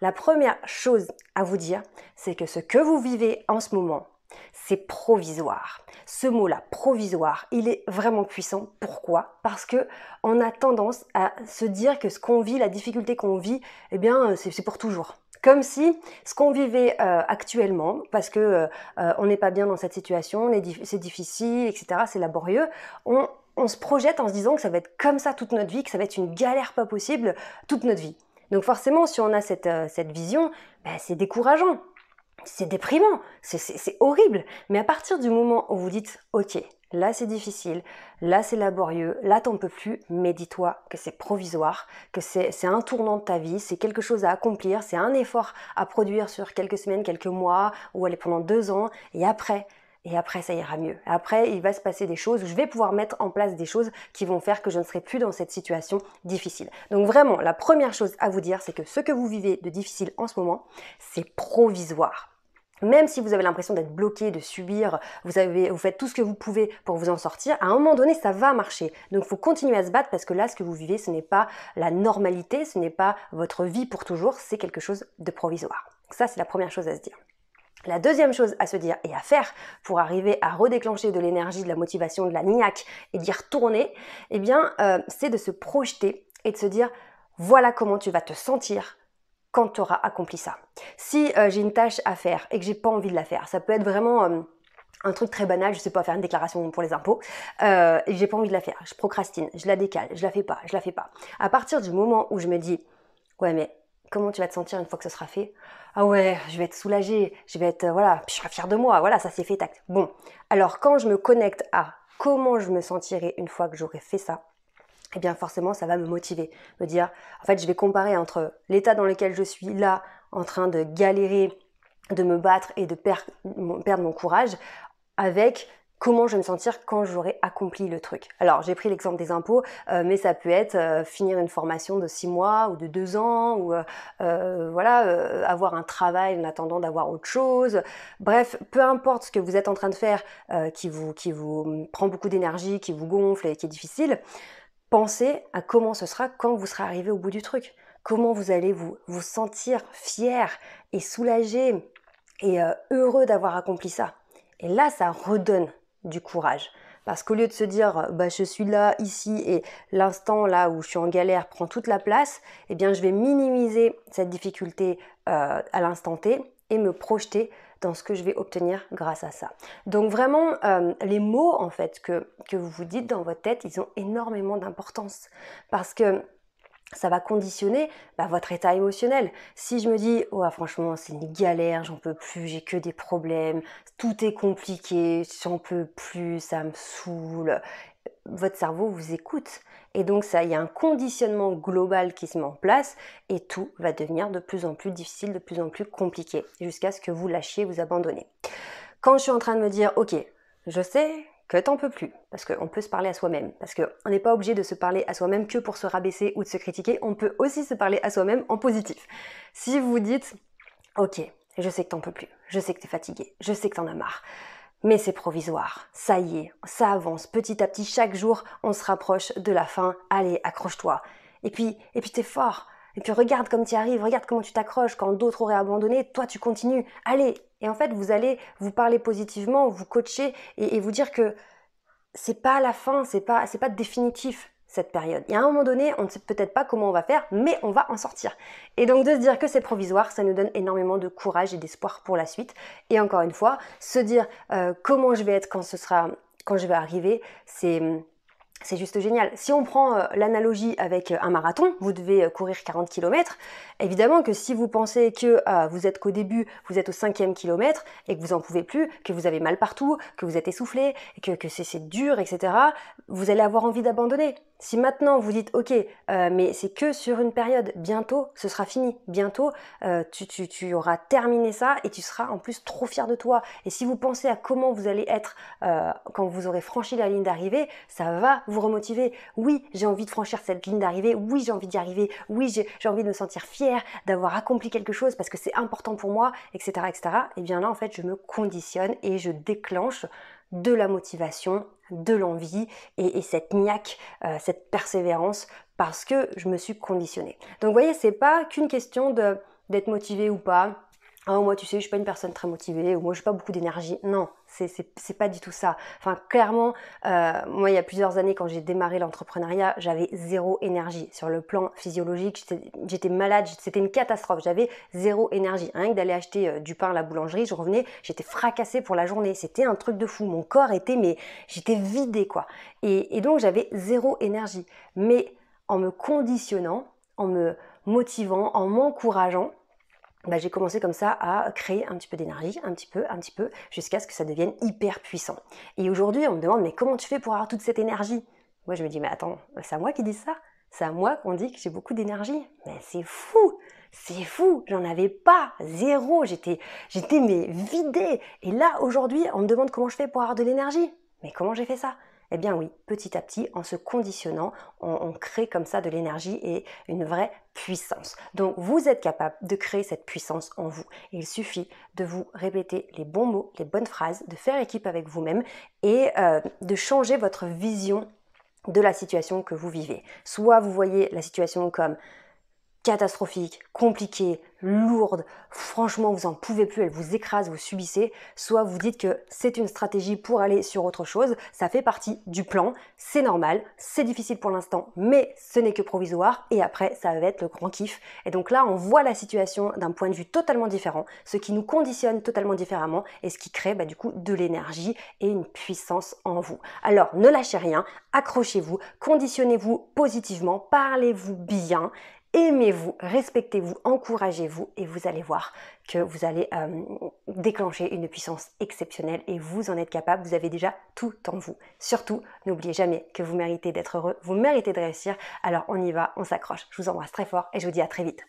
La première chose à vous dire, c'est que ce que vous vivez en ce moment, c'est provisoire. Ce mot-là, provisoire, il est vraiment puissant. Pourquoi? Parce que on a tendance à se dire que ce qu'on vit, la difficulté qu'on vit, eh bien, c'est pour toujours. Comme si ce qu'on vivait actuellement, parce que on n'est pas bien dans cette situation, c'est difficile, etc., c'est laborieux, on se projette en se disant que ça va être comme ça toute notre vie, que ça va être une galère pas possible toute notre vie. Donc forcément, si on a cette vision, ben, c'est décourageant. C'est déprimant, c'est horrible. Mais à partir du moment où vous dites, ok, là c'est difficile, là c'est laborieux, là t'en peux plus, mais dis-toi que c'est provisoire, que c'est un tournant de ta vie, c'est quelque chose à accomplir, c'est un effort à produire sur quelques semaines, quelques mois, ou aller pendant 2 ans, et après ça ira mieux. Après, il va se passer des choses où je vais pouvoir mettre en place des choses qui vont faire que je ne serai plus dans cette situation difficile. Donc vraiment, la première chose à vous dire, c'est que ce que vous vivez de difficile en ce moment, c'est provisoire. Même si vous avez l'impression d'être bloqué, de subir, vous faites tout ce que vous pouvez pour vous en sortir, à un moment donné, ça va marcher. Donc il faut continuer à se battre parce que là, ce que vous vivez, ce n'est pas la normalité, ce n'est pas votre vie pour toujours, c'est quelque chose de provisoire. Donc ça, c'est la première chose à se dire. La deuxième chose à se dire et à faire pour arriver à redéclencher de l'énergie, de la motivation, de la niaque et d'y retourner, eh bien, c'est de se projeter et de se dire voilà comment tu vas te sentir quand tu auras accompli ça. Si j'ai une tâche à faire et que j'ai pas envie de la faire, ça peut être vraiment un truc très banal, je sais pas, faire une déclaration pour les impôts, et j'ai pas envie de la faire, je procrastine, je la décale, je la fais pas. À partir du moment où je me dis, ouais mais comment tu vas te sentir une fois que ce sera fait? Ah ouais, je vais être soulagée, je vais être, voilà, puis je serai fière de moi, voilà, ça c'est fait, tac. Bon, alors quand je me connecte à comment je me sentirai une fois que j'aurai fait ça, eh bien forcément ça va me motiver, me dire, en fait je vais comparer entre l'état dans lequel je suis là, en train de galérer, de me battre et de perdre mon courage, avec comment je vais me sentir quand j'aurai accompli le truc. Alors j'ai pris l'exemple des impôts, mais ça peut être finir une formation de 6 mois ou de 2 ans, ou avoir un travail en attendant d'avoir autre chose. Bref, peu importe ce que vous êtes en train de faire, qui vous prend beaucoup d'énergie, qui vous gonfle et qui est difficile, pensez à comment ce sera quand vous serez arrivé au bout du truc. Comment vous allez vous sentir fier et soulagé et heureux d'avoir accompli ça. Et là, ça redonne du courage. Parce qu'au lieu de se dire, bah, je suis là, ici, et l'instant là où je suis en galère prend toute la place, eh bien, je vais minimiser cette difficulté à l'instant T et me projeter dans ce que je vais obtenir grâce à ça. Donc vraiment, les mots en fait que vous vous dites dans votre tête, ils ont énormément d'importance. Parce que ça va conditionner votre état émotionnel. Si je me dis, oh, franchement, c'est une galère, j'en peux plus, j'ai que des problèmes, tout est compliqué, j'en peux plus, ça me saoule, votre cerveau vous écoute. Et donc, il y a un conditionnement global qui se met en place et tout va devenir de plus en plus difficile, de plus en plus compliqué, jusqu'à ce que vous lâchiez, vous abandonnez. Quand je suis en train de me dire, ok, je sais que t'en peux plus, parce qu'on peut se parler à soi-même, parce qu'on n'est pas obligé de se parler à soi-même que pour se rabaisser ou de se critiquer, on peut aussi se parler à soi-même en positif. Si vous vous dites, ok, je sais que t'en peux plus, je sais que t'es fatigué, je sais que t'en as marre, mais c'est provisoire, ça y est, ça avance, petit à petit, chaque jour, on se rapproche de la fin, allez, accroche-toi. Et puis t'es fort, et puis regarde comme tu y arrives, regarde comment tu t'accroches, quand d'autres auraient abandonné, toi tu continues, allez. Et en fait, vous allez vous parler positivement, vous coacher et vous dire que c'est pas la fin, c'est pas définitif cette période. Et à un moment donné, on ne sait peut-être pas comment on va faire, mais on va en sortir. Et donc de se dire que c'est provisoire, ça nous donne énormément de courage et d'espoir pour la suite. Et encore une fois, se dire comment je vais être quand je vais arriver, c'est juste génial. Si on prend l'analogie avec un marathon, vous devez courir 40 km, évidemment que si vous pensez que vous êtes qu'au début, vous êtes au 5e kilomètre et que vous en pouvez plus, que vous avez mal partout, que vous êtes essoufflé, que c'est dur, etc., vous allez avoir envie d'abandonner. Si maintenant vous dites ok, mais c'est que sur une période, bientôt ce sera fini, bientôt tu auras terminé ça et tu seras en plus trop fier de toi. Et si vous pensez à comment vous allez être quand vous aurez franchi la ligne d'arrivée, ça va vous remotiver. Oui, j'ai envie de franchir cette ligne d'arrivée, oui, j'ai envie d'y arriver, oui, j'ai envie de me sentir fière d'avoir accompli quelque chose parce que c'est important pour moi, etc., etc. Et bien là, en fait, je me conditionne et je déclenche de la motivation, de l'envie et cette niaque, cette persévérance parce que je me suis conditionnée. Donc vous voyez, c'est pas qu'une question d'être motivé ou pas. Oh, moi, tu sais, je suis pas une personne très motivée, ou moi, j'ai pas beaucoup d'énergie. Non, c'est pas du tout ça. Enfin, clairement, moi, il y a plusieurs années, quand j'ai démarré l'entrepreneuriat, j'avais zéro énergie. Sur le plan physiologique, j'étais malade, c'était une catastrophe. J'avais zéro énergie. Rien que d'aller acheter du pain à la boulangerie, je revenais, j'étais fracassée pour la journée. C'était un truc de fou. Mon corps était, mais j'étais vidée, quoi. Et donc, j'avais zéro énergie. Mais en me conditionnant, en me motivant, en m'encourageant, j'ai commencé comme ça à créer un petit peu d'énergie, un petit peu, jusqu'à ce que ça devienne hyper puissant. Et aujourd'hui, on me demande, mais comment tu fais pour avoir toute cette énergie? Moi, je me dis, mais attends, c'est à moi qui dis ça? C'est à moi qu'on dit que j'ai beaucoup d'énergie? Mais c'est fou, j'en avais pas, zéro, j'étais mais vidée. Et là, aujourd'hui, on me demande comment je fais pour avoir de l'énergie. Mais comment j'ai fait ça? Eh bien oui, petit à petit, en se conditionnant, on crée comme ça de l'énergie et une vraie puissance. Donc vous êtes capable de créer cette puissance en vous. Il suffit de vous répéter les bons mots, les bonnes phrases, de faire équipe avec vous-même et de changer votre vision de la situation que vous vivez. Soit vous voyez la situation comme catastrophique, compliquée, lourde, franchement vous en pouvez plus, elle vous écrase, vous subissez, soit vous dites que c'est une stratégie pour aller sur autre chose, ça fait partie du plan, c'est normal, c'est difficile pour l'instant, mais ce n'est que provisoire et après ça va être le grand kiff. Et donc là on voit la situation d'un point de vue totalement différent, ce qui nous conditionne totalement différemment et ce qui crée du coup de l'énergie et une puissance en vous. Alors ne lâchez rien, accrochez-vous, conditionnez-vous positivement, parlez-vous bien, aimez-vous, respectez-vous, encouragez-vous et vous allez voir que vous allez déclencher une puissance exceptionnelle et vous en êtes capable, vous avez déjà tout en vous. Surtout, n'oubliez jamais que vous méritez d'être heureux, vous méritez de réussir, alors on y va, on s'accroche. Je vous embrasse très fort et je vous dis à très vite.